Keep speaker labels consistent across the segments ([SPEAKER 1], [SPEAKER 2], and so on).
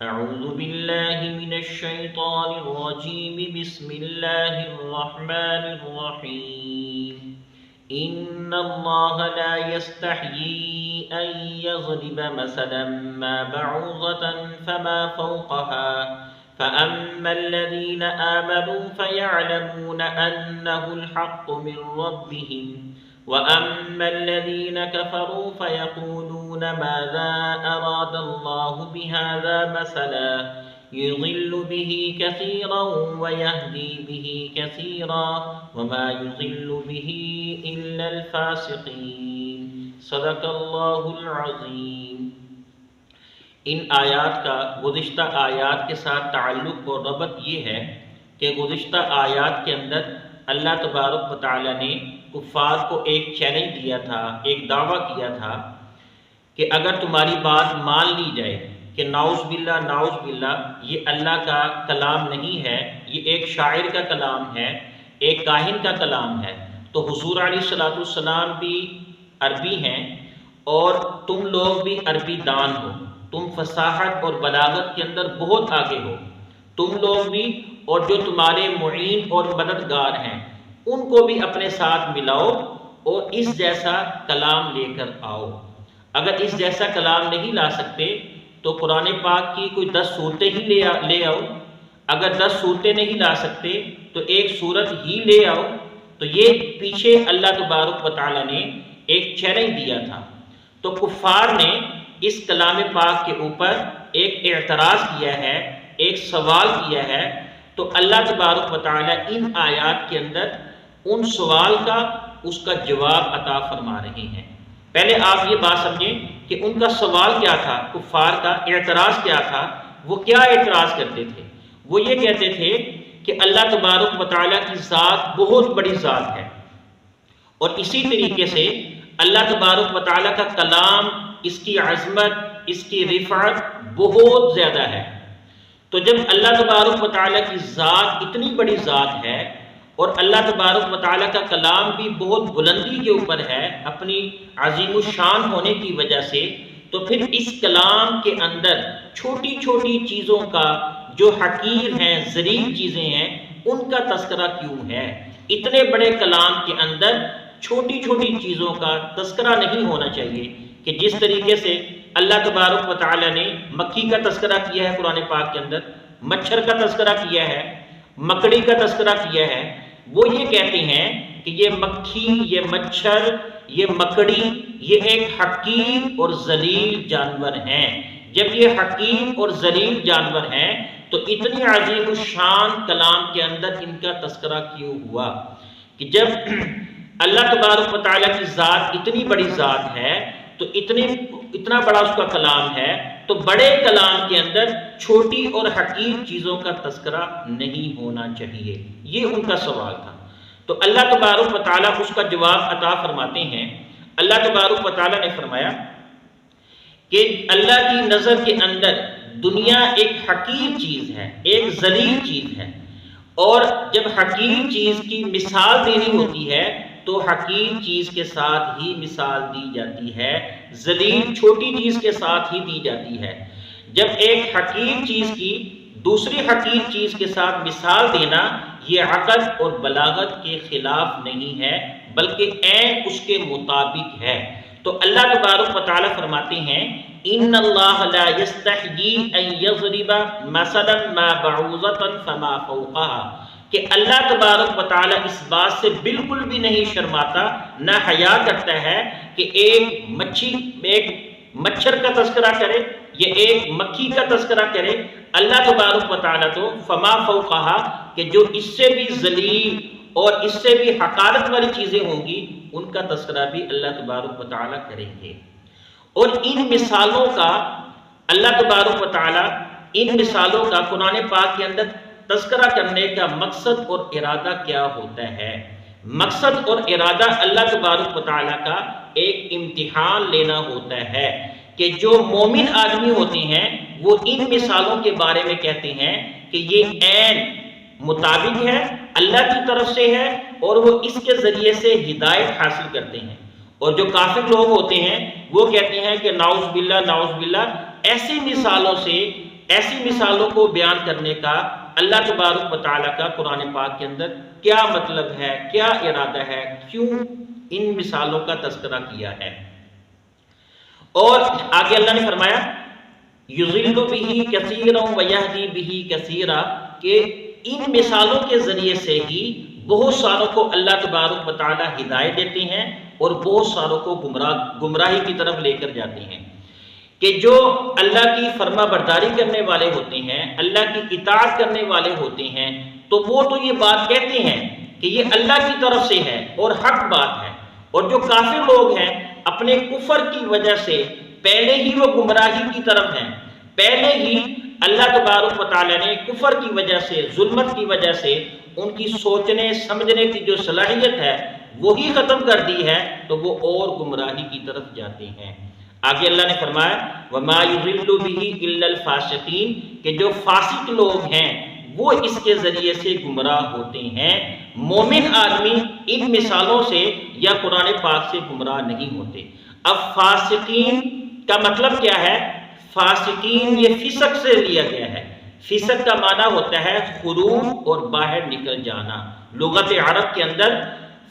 [SPEAKER 1] أعوذ بالله من الشيطان الرجيم بسم الله الرحمن الرحيم إن الله لا يستحيي أن يضرب مثلا ما بعوضة فما فوقها فأما الذين آمنوا فيعلمون أنه الحق من ربهم وأما الذين كفروا فيقولون ماذا أراد الله بهذا مثلا يضل به كثيرا ويهدي به كثيرا وما يضل به إلا الفاسقين صدق اللہ العظیم۔ ان آیات کا گزشتہ آیات کے ساتھ تعلق اور ربط یہ ہے کہ گزشتہ آیات کے اندر اللہ تبارک و تعالی نے کفار کو ایک چیلنج دیا تھا، ایک دعویٰ کیا تھا کہ اگر تمہاری بات مان لی جائے کہ نعوذ باللہ یہ اللہ کا کلام نہیں ہے، یہ ایک شاعر کا کلام ہے، ایک کاہن کا کلام ہے، تو حضور علیہ السلام بھی عربی ہیں اور تم لوگ بھی عربی دان ہو، تم فصاحت اور بلاغت کے اندر بہت آگے ہو، تم لوگ بھی اور جو تمہارے معین اور مددگار ہیں ان کو بھی اپنے ساتھ ملاؤ اور اس جیسا کلام لے کر آؤ۔ اگر اس جیسا کلام نہیں لا سکتے تو قرآن پاک کی کوئی 10 صورتیں ہی لے آؤ، اگر 10 صورتیں نہیں لا سکتے تو ایک صورت ہی لے آؤ۔ تو یہ پیچھے اللہ تبارک و تعالی نے ایک چیلنج دیا تھا، تو کفار نے اس کلام پاک کے اوپر ایک اعتراض کیا ہے، ایک سوال کیا ہے، تو اللہ تبارک و تعالی ان آیات کے اندر ان سوال کا اس کا جواب عطا فرما رہے ہیں۔ پہلے آپ یہ بات سمجھیں کہ ان کا سوال کیا تھا، کفار کا اعتراض کیا تھا، وہ کیا اعتراض کرتے تھے؟ وہ یہ کہتے تھے کہ اللہ تبارک و تعالیٰ کی ذات بہت بڑی ذات ہے، اور اسی طریقے سے اللہ تبارک و تعالیٰ کا کلام، اس کی عظمت، اس کی رفعت بہت زیادہ ہے۔ تو جب اللہ تبارک و تعالیٰ کی ذات اتنی بڑی ذات ہے اور اللہ تبارک و تعالیٰ کا کلام بھی بہت بلندی کے اوپر ہے اپنی عظیم الشان ہونے کی وجہ سے، تو پھر اس کلام کے اندر چھوٹی چھوٹی چیزوں کا جو حقیر ہیں، ذلیل چیزیں ہیں، ان کا تذکرہ کیوں ہے؟ اتنے بڑے کلام کے اندر چھوٹی چھوٹی چیزوں کا تذکرہ نہیں ہونا چاہیے کہ جس طریقے سے اللہ تبارک و تعالیٰ نے مکھی کا تذکرہ کیا ہے قرآن پاک کے اندر، مچھر کا تذکرہ کیا ہے، مکڑی کا تذکرہ کیا ہے۔ وہ یہ کہتے ہیں کہ یہ مکھی، یہ مچھر، یہ مکڑی، یہ ایک حقیر اور ذلیل جانور ہیں۔ جب یہ حقیر اور ذلیل جانور ہیں تو اتنی عظیم الشان کلام کے اندر ان کا تذکرہ کیوں ہوا؟ کہ جب اللہ تبارک و تعالیٰ کی ذات اتنی بڑی ذات ہے تو اتنا بڑا اس کا کلام ہے، تو بڑے کلام کے اندر چھوٹی اور حقیر چیزوں کا تذکرہ نہیں ہونا چاہیے، یہ ان کا سوال تھا۔ تو اللہ تبارک و تعالیٰ اس کا جواب عطا فرماتے ہیں۔ اللہ تبارک و تعالیٰ نے فرمایا کہ اللہ کی نظر کے اندر دنیا ایک حقیر چیز ہے، ایک ذلیل چیز ہے، اور جب حقیر چیز کی مثال دینی ہوتی ہے تو حقیر چیز کے ساتھ ہی مثال دی جاتی ہے، ذلیل چھوٹی چیز کے ساتھ ہی دی جاتی ہے۔ جب ایک حقیر چیز کی دوسری حقیر چیز کے ساتھ مثال دینا یہ عقل اور بلاغت کے خلاف نہیں ہے بلکہ عین اس کے مطابق ہے۔ تو اللہ تبارک و تعالیٰ فرماتے ہیں ان اللہ لا یستحیی ان یضرب مثلا ما بعوضۃ فما فوقها، کہ اللہ تبارک و تعالیٰ اس بات سے بالکل بھی نہیں شرماتا، نہ حیا کرتا ہے کہ ایک مچھر کا تذکرہ کرے یا ایک مکھی کا تذکرہ کرے۔ اللہ تبارک و تعالیٰ تو فما فوقها، کہ جو اس سے بھی ذلیل اور اس سے بھی حقارت والی چیزیں ہوں گی ان کا تذکرہ بھی اللہ تبارک و تعالیٰ کریں گے۔ اور ان مثالوں کا اللہ تبارک و تعالیٰ ان مثالوں کا قرآن پاک کے اندر تذکرہ کرنے کا مقصد اور ارادہ کیا ہوتا ہے؟ مقصد اور ارادہ اللہ تبارک و تعالیٰ کا ایک امتحان لینا ہوتا ہے کہ جو مومن آدمی ہوتے ہیں وہ ان مثالوں کے بارے میں کہتے ہیں کہ یہ عین مطابق ہے، اللہ کی طرف سے ہے، اور وہ اس کے ذریعے سے ہدایت حاصل کرتے ہیں۔ اور جو کافر لوگ ہوتے ہیں وہ کہتے ہیں کہ نعوذ باللہ ایسی مثالوں سے ایسی مثالوں کو بیان کرنے کا اللہ تبارک و تعالیٰ کا قرآن پاک کے اندر کیا مطلب ہے، کیا ارادہ ہے، کیوں ان مثالوں کا تذکرہ کیا ہے؟ اور آگے اللہ نے فرمایا یضل بہ کثیرا ویہدی بہ کثیرا، کہ ان مثالوں کے ذریعے سے ہی بہت ساروں کو اللہ تبارک و تعالیٰ ہدایت دیتے ہیں اور بہت ساروں کو گمراہی کی طرف لے کر جاتے ہیں۔ کہ جو اللہ کی فرما برداری کرنے والے ہوتے ہیں، اللہ کی اطاعت کرنے والے ہوتے ہیں، تو وہ تو یہ بات کہتے ہیں کہ یہ اللہ کی طرف سے ہے اور حق بات ہے، اور جو کافر لوگ ہیں اپنے کفر کی وجہ سے پہلے ہی وہ گمراہی کی طرف ہیں، پہلے ہی اللہ تبارک و تعالیٰ نے کفر کی وجہ سے، ظلمت کی وجہ سے ان کی سوچنے سمجھنے کی جو صلاحیت ہے وہی ختم کر دی ہے، تو وہ اور گمراہی کی طرف جاتے ہیں۔ آگے اللہ نے فرمایا وَمَا يُضِلُّ بِهِ إِلَّا الْفَاسِقِينَ، کہ جو فاسق لوگ ہیں وہ اس کے ذریعے سے گمراہ ہوتے ہیں۔ مومن آدمی ان مثالوں سے یا قرآن پاک سے گمراہ نہیں ہوتے۔ اب فاسقین کا مطلب کیا ہے؟ فاسقین یہ فسق سے لیا گیا ہے۔ فسق کا معنی ہوتا ہے خروج اور باہر نکل جانا۔ لغت عرب کے اندر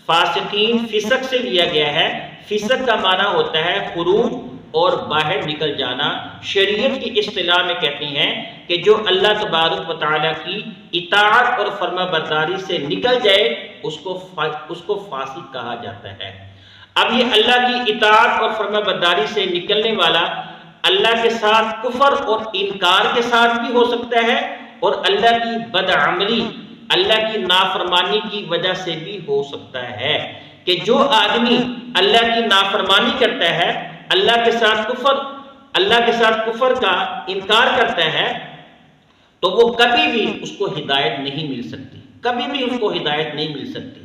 [SPEAKER 1] فاسقین فسق سے لیا گیا ہے۔ فسق کا معنی ہوتا ہے خروج اور باہر نکل جانا۔ شریعت کی اصطلاح میں کہتے ہیں کہ جو اللہ تبارک و تعالیٰ کی اطاعت اور فرما برداری سے نکل جائے اس کو فاسق کہا جاتا ہے۔ اب یہ اللہ کی اطاعت اور فرما برداری سے نکلنے والا اللہ کے ساتھ کفر اور انکار کے ساتھ بھی ہو سکتا ہے، اور اللہ کی بدعملی، اللہ کی نافرمانی کی وجہ سے بھی ہو سکتا ہے۔ کہ جو آدمی اللہ کی نافرمانی کرتا ہے، اللہ کے ساتھ کفر کا انکار کرتا ہے، تو وہ کبھی بھی اس کو ہدایت نہیں مل سکتی، کبھی بھی اس کو ہدایت نہیں مل سکتی۔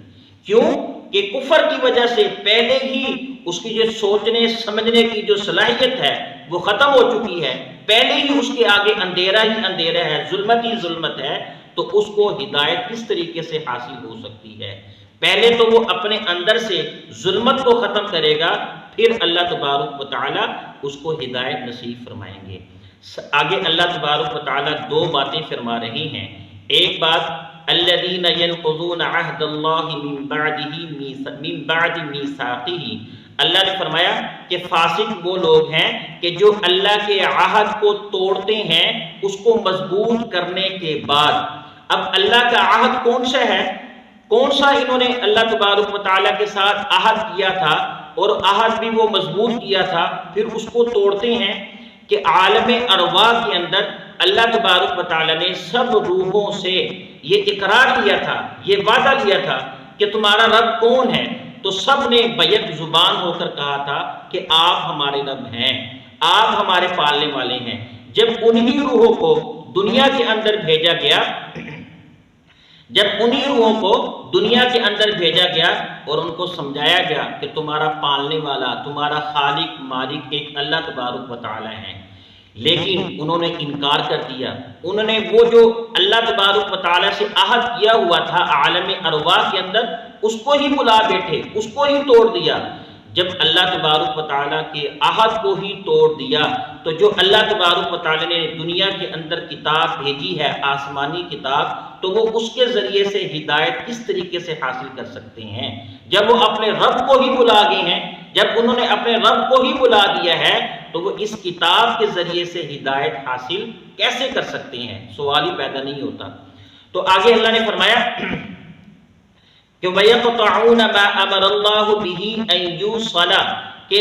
[SPEAKER 1] کیوں؟ کہ کفر کی وجہ سے پہلے ہی اس کی جو سوچنے سمجھنے کی جو صلاحیت ہے وہ ختم ہو چکی ہے، پہلے ہی اس کے آگے اندھیرا ہی اندھیرا ہے، ظلمت ہی ظلمت ہے، تو اس کو ہدایت کس طریقے سے حاصل ہو سکتی ہے؟ پہلے تو وہ اپنے اندر سے ظلمت کو ختم کرے گا، پھر اللہ تبارک و تعالیٰ اس کو ہدایت نصیب فرمائیں گے۔ آگے اللہ تبارک و تعالیٰ دو باتیں فرما رہی ہیں۔ ایک بات الذین ینقضون عہد اللہ من بعد میثاقہ، اللہ نے فرمایا کہ فاسق وہ لوگ ہیں کہ جو اللہ کے عہد کو توڑتے ہیں اس کو مضبوط کرنے کے بعد۔ اب اللہ کا عہد کون سا ہے؟ کون سا انہوں نے اللہ تبارک و تعالیٰ کے ساتھ عہد کیا تھا، اور عہد بھی وہ مضبوط کیا تھا، پھر اس کو توڑتے ہیں؟ کہ عالم ارواح کے اندر اللہ تبارک و تعالیٰ نے سب روحوں سے یہ اقرار کیا تھا، یہ وعدہ لیا تھا کہ تمہارا رب کون ہے، تو سب نے بیک زبان ہو کر کہا تھا کہ آپ ہمارے رب ہیں، آپ ہمارے پالنے والے ہیں۔ جب انہی روحوں کو دنیا کے اندر بھیجا گیا، اور ان کو سمجھایا گیا کہ تمہارا پالنے والا، تمہارا خالق مالک ایک اللہ تبارک و تعالی ہے، لیکن انہوں نے انکار کر دیا۔ انہوں نے وہ جو اللہ تبارک و تعالی سے عہد کیا ہوا تھا عالم ارواح کے اندر، اس کو ہی بلا بیٹھے، اس کو ہی توڑ دیا۔ جب اللہ تبارک و تعالیٰ کے عہد کو ہی توڑ دیا، تو جو اللہ تبارک و تعالیٰ نے دنیا کے اندر کتاب بھیجی ہے، آسمانی کتاب، تو وہ اس کے ذریعے سے ہدایت کس طریقے سے حاصل کر سکتے ہیں؟ جب وہ اپنے رب کو ہی بلا گئے ہیں، جب انہوں نے اپنے رب کو ہی بلا دیا ہے، تو وہ اس کتاب کے ذریعے سے ہدایت حاصل کیسے کر سکتے ہیں؟ سوال ہی پیدا نہیں ہوتا۔ تو آگے اللہ نے فرمایا کہ وَيَقْطَعُونَ مَا أَمَرَ اللَّهُ بِهِ أَن يُوصَلَ، کہ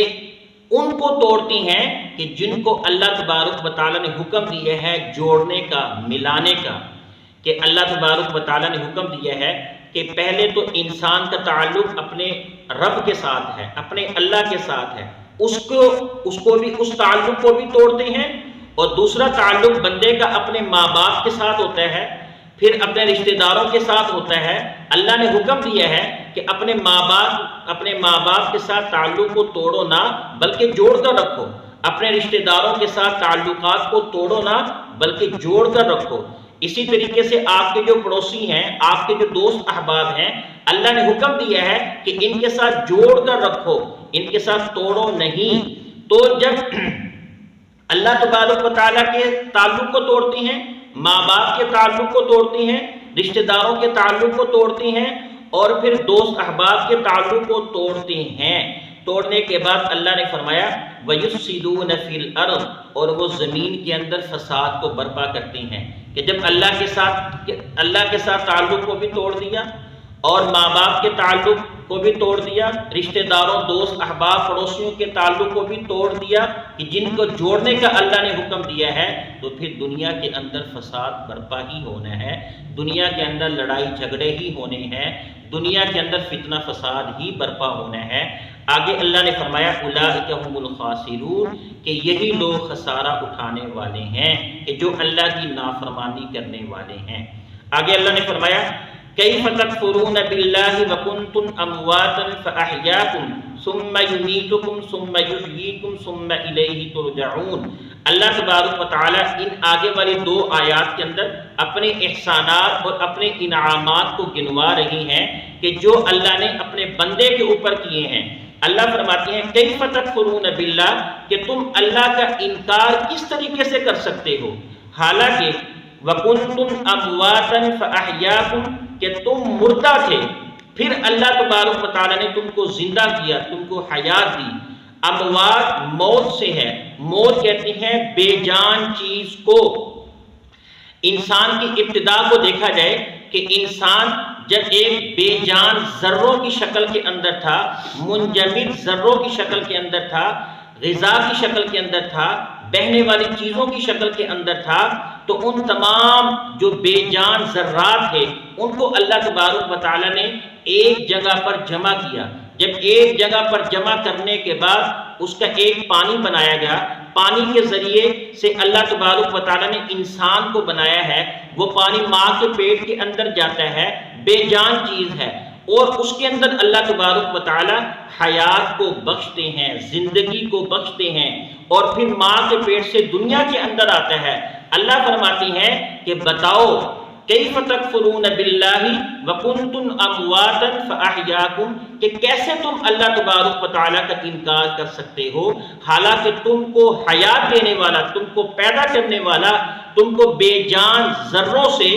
[SPEAKER 1] ان کو توڑتے ہیں کہ جن کو اللہ تبارک و تعالیٰ نے حکم دیا ہے جوڑنے کا، ملانے کا۔ کہ اللہ تبارک و تعالیٰ نے حکم دیا ہے کہ پہلے تو انسان کا تعلق اپنے رب کے ساتھ ہے، اپنے اللہ کے ساتھ ہے، اس تعلق کو بھی توڑتے ہیں، اور دوسرا تعلق بندے کا اپنے ماں باپ کے ساتھ ہوتا ہے، پھر اپنے رشتہ داروں کے ساتھ ہوتا ہے۔ اللہ نے حکم دیا ہے کہ اپنے ماں باپ کے ساتھ تعلق کو توڑو نہ بلکہ جوڑ کر رکھو، اپنے رشتہ داروں کے ساتھ تعلقات کو توڑو نہ بلکہ جوڑ کر رکھو۔ اسی طریقے سے آپ کے جو پڑوسی ہیں، آپ کے جو دوست احباب ہیں، اللہ نے حکم دیا ہے کہ ان کے ساتھ جوڑ کر رکھو، ان کے ساتھ توڑو نہیں۔ تو جب اللہ تبارک و تعالیٰ کے تعلق کو توڑتے ہیں، ماں باپ کے تعلق کو توڑتے ہیں، رشتہ داروں کے تعلق کو توڑتے ہیں، اور پھر دوست احباب کے تعلق کو توڑتے ہیں۔ توڑنے کے بعد اللہ نے فرمایا وَيُفْسِدُونَ فِي الْأَرْضِ، اور وہ زمین کے اندر فساد کو برپا کرتے ہیں، کہ جب اللہ کے ساتھ تعلق کو بھی توڑ دیا اور ماں باپ کے تعلق کو بھی توڑ دیا، رشتہ داروں، دوست احباب، پڑوسیوں کے تعلق کو بھی توڑ دیا، کہ جن کو جوڑنے کا اللہ نے حکم دیا ہے، تو پھر دنیا کے اندر فساد برپا ہی ہونا ہے، دنیا کے اندر لڑائی جھگڑے ہی ہونے ہیں، دنیا کے اندر فتنہ فساد ہی برپا ہونا ہے۔ آگے اللہ نے فرمایا اولئک هم الخاسرون، کہ یہی لوگ خسارہ اٹھانے والے ہیں، کہ جو اللہ کی نافرمانی کرنے والے ہیں۔ آگے اللہ نے فرمایا کیف تکفرون باللہ وکنتم امواتا فاحیاکم ثم یمیتکم ثم یحییکم ثم الیہ ترجعون۔ اللہ تبارک و تعالیٰ ان آگے والی دو آیات کے اندر اپنے احسانات اور اپنے انعامات کو گنوا رہی ہیں، کہ جو اللہ نے اپنے بندے کے اوپر کیے ہیں۔ اللہ فرماتے ہیں کیف تکفرون باللہ، کہ تم اللہ کا انکار کس طریقے سے کر سکتے ہو، حالانکہ وَكُنْتُمْ أَمْوَاتًا فَأَحْيَاكُمْ، کہ تم مردہ تھے، پھر اللہ تبارک و تعالیٰ نے تم کو زندہ کیا، تم کو حیات دی۔ اموات موت سے ہے، موت کہتے ہیں بے جان چیز کو۔ انسان کی ابتدا کو دیکھا جائے کہ انسان جب ایک بے جان ذروں کی شکل کے اندر تھا، منجمد ذروں کی شکل کے اندر تھا، غذا کی شکل کے اندر تھا، بہنے والی چیزوں کی شکل کے اندر تھا، تو ان تمام جو بے جان ذرات تھے ان کو اللہ تبارک و تعالیٰ نے ایک جگہ پر جمع کیا۔ جب ایک جگہ پر جمع کرنے کے بعد اس کا ایک پانی بنایا گیا، پانی کے ذریعے سے اللہ تبارک و تعالیٰ نے انسان کو بنایا ہے۔ وہ پانی ماں کے پیٹ کے اندر جاتا ہے، بے جان چیز ہے، اور اس کے اندر اللہ تبارک و تعالیٰ حیات کو بخشتے ہیں، زندگی کو بخشتے ہیں، اور پھر ماں کے پیٹ سے دنیا کے اندر آتا ہے۔ اللہ فرماتی ہیں کہ بتاؤ کیف تکفرون باللہ وکنتم امواتا فاحیاکم، کہ کیسے تم اللہ تبارک و تعالیٰ کا انکار کر سکتے ہو، حالانکہ تم کو حیات دینے والا، تم کو پیدا کرنے والا، تم کو بے جان ذروں سے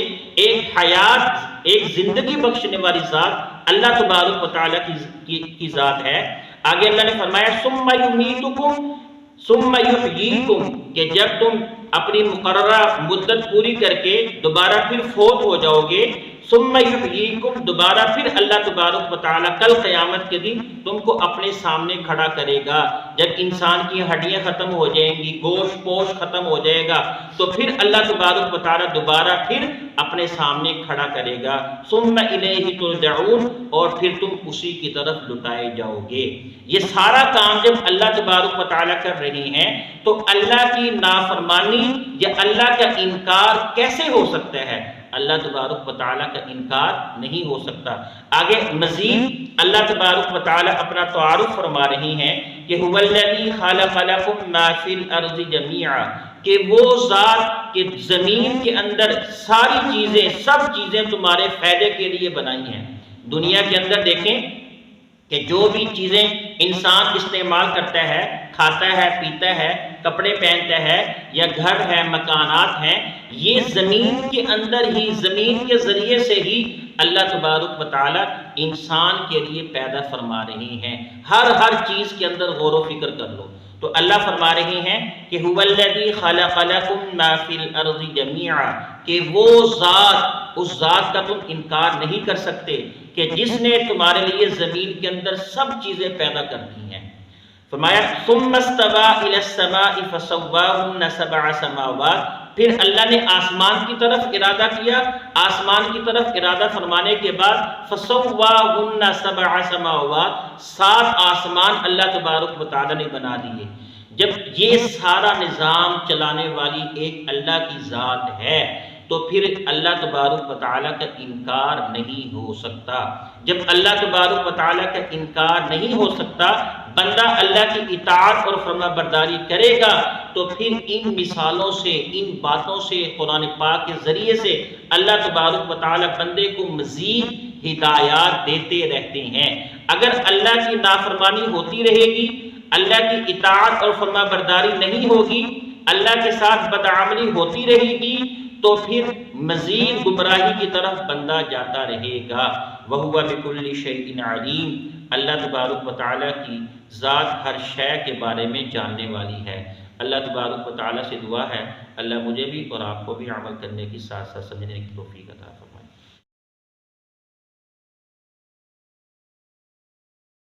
[SPEAKER 1] ایک حیات، ایک زندگی بخشنے والی ذات اللہ تبارک و تعالیٰ کی ذات ہے۔ آگے اللہ نے فرمایا ثم یمیتکم ثم یحییکم، کہ جب تم اپنی مقررہ مدت پوری کر کے دوبارہ پھر فوت ہو جاؤ گے، ثم یحییکم، دوبارہ پھر اللہ تبارک و تعالیٰ کل قیامت کے دن تم کو اپنے سامنے کھڑا کرے گا۔ جب انسان کی ہڈیاں ختم ہو جائیں گی، گوشت پوش ختم ہو جائے گا، تو پھر اللہ تبارک و تعالیٰ دوبارہ پھر اپنے سامنے کھڑا کرے گا، ثم الیہ ترجعون، اور پھر تم اسی کی طرف لٹائے جاؤ گے۔ یہ سارا کام جب اللہ تبارک و تعالیٰ کر رہی ہیں تو اللہ کی نافرمانی یا اللہ کا انکار کیسے ہو سکتا ہے؟ اللہ تبارک و تعالیٰ کا انکار نہیں ہو سکتا۔ آگے مزید اللہ تبارک و تعالیٰ اپنا تعارف فرما رہی ہیں کہ هو الذی خلق لکم ما فی الارض جمیعا، کہ وہ ذات کہ زمین کے اندر ساری چیزیں، سب چیزیں تمہارے فائدے کے لیے بنائی ہیں۔ دنیا کے اندر دیکھیں کہ جو بھی چیزیں انسان استعمال کرتا ہے، کھاتا ہے، پیتا ہے، کپڑے پہنتا ہے، یا گھر ہے، مکانات ہیں، یہ زمین کے اندر ہی، زمین کے ذریعے سے ہی اللہ تبارک و تعالیٰ انسان کے لیے پیدا فرما رہی ہیں۔ ہر چیز کے اندر غور و فکر کر لو تو اللہ فرما رہی ہیں کہ هو الذی خلق لکم ما فی الارض جمیعا، کہ وہ ذات، اس ذات کا تم انکار نہیں کر سکتے کہ جس نے تمہارے لیے زمین کے اندر سب چیزیں پیدا کر دی ہیں۔ فرمایا ثم استوى الى السماء فسواهن سبع سماوات، پھر اللہ نے آسمان کی طرف ارادہ کیا، آسمان کی طرف ارادہ فرمانے کے بعد فسواهن سبع سماوات، 7 آسمان اللہ تبارک و تعالیٰ نے بنا دیے۔ جب یہ سارا نظام چلانے والی ایک اللہ کی ذات ہے تو پھر اللہ تبارک و تعالیٰ کا انکار نہیں ہو سکتا۔ جب اللہ تبارک و تعالیٰ کا انکار نہیں ہو سکتا، بندہ اللہ کی اطاعت اور فرما برداری کرے گا، تو پھر ان مثالوں سے، ان باتوں سے، قرآن پاک کے ذریعے سے اللہ تبارک و تعالیٰ بندے کو مزید ہدایات دیتے رہتے ہیں۔ اگر اللہ کی نافرمانی ہوتی رہے گی، اللہ کی اطاعت اور فرما برداری نہیں ہوگی، اللہ کے ساتھ بدعملی ہوتی رہے گی تو پھر مزید گمراہی کی طرف بندہ جاتا رہے گا۔ وَهُوَ بِكُلِّ شَيْءٍ عَلِيمٌ، اللہ تبارک و تعالیٰ کی ذات ہر شے کے بارے میں جاننے والی ہے۔ اللہ تبارک و تعالیٰ سے دعا ہے اللہ مجھے بھی اور آپ کو بھی عمل کرنے کی ساتھ ساتھ سمجھنے کی توفیق عطا فرمائے۔